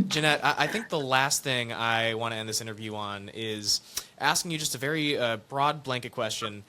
Jeanette, I think the last thing I want to end this interview on is asking you just a very broad blanket question.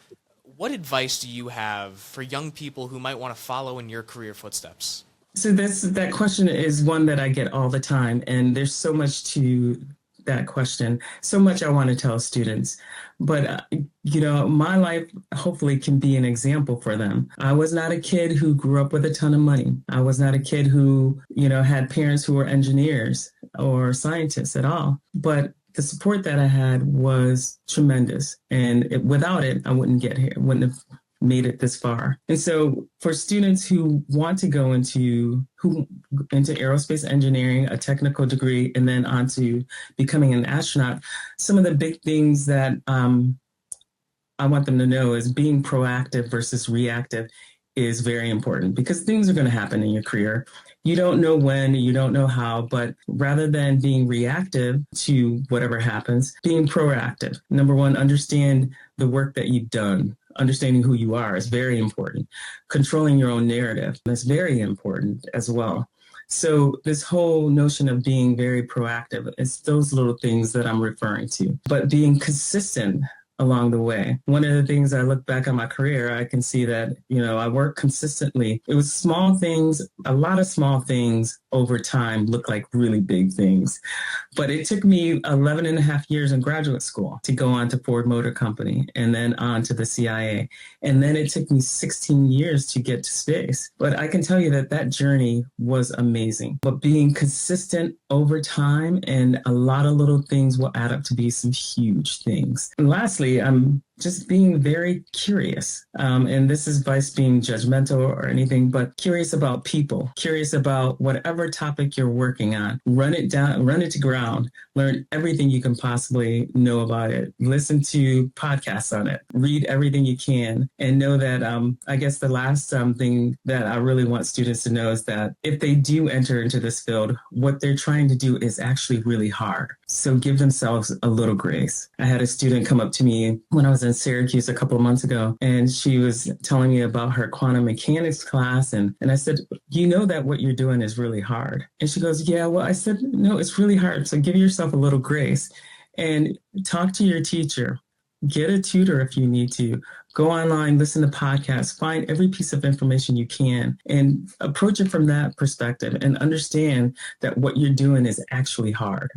What advice do you have for young people who might want to follow in your career footsteps? So that question is one that I get all the time, and there's so much to that question, so much I want to tell students. But my life hopefully can be an example for them. I was not a kid who grew up with a ton of money. I was not a kid who, had parents who were engineers or scientists at all. But the support that I had was tremendous, and without it, I wouldn't get here. Wouldn't have made it this far. And so for students who want to go into aerospace engineering, a technical degree, and then onto becoming an astronaut, some of the big things that I want them to know is being proactive versus reactive is very important, because things are going to happen in your career. You don't know when, you don't know how, but rather than being reactive to whatever happens, being proactive. Number one, understand the work that you've done. Understanding who you are is very important. Controlling your own narrative is very important as well. So this whole notion of being very proactive is those little things that I'm referring to, but being consistent along the way. One of the things I look back on my career, I can see that, I worked consistently. It was small things, a lot of small things over time look like really big things. But it took me 11 and a half years in graduate school to go on to Ford Motor Company and then on to the CIA. And then it took me 16 years to get to space. But I can tell you that journey was amazing. But being consistent over time, and a lot of little things will add up to be some huge things. And lastly, I'm just being very curious. And this is vice being judgmental or anything, but curious about people, curious about whatever topic you're working on. Run it down, run it to ground, learn everything you can possibly know about it. Listen to podcasts on it, read everything you can, and know that I guess the last thing that I really want students to know is that if they do enter into this field, what they're trying to do is actually really hard. So give themselves a little grace. I had a student come up to me when I was in Syracuse a couple of months ago, and she was telling me about her quantum mechanics class. And I said, you know that what you're doing is really hard. And she goes, yeah, well, I said, no, it's really hard. So give yourself a little grace and talk to your teacher. Get a tutor if you need to. Go online, listen to podcasts, find every piece of information you can, and approach it from that perspective and understand that what you're doing is actually hard.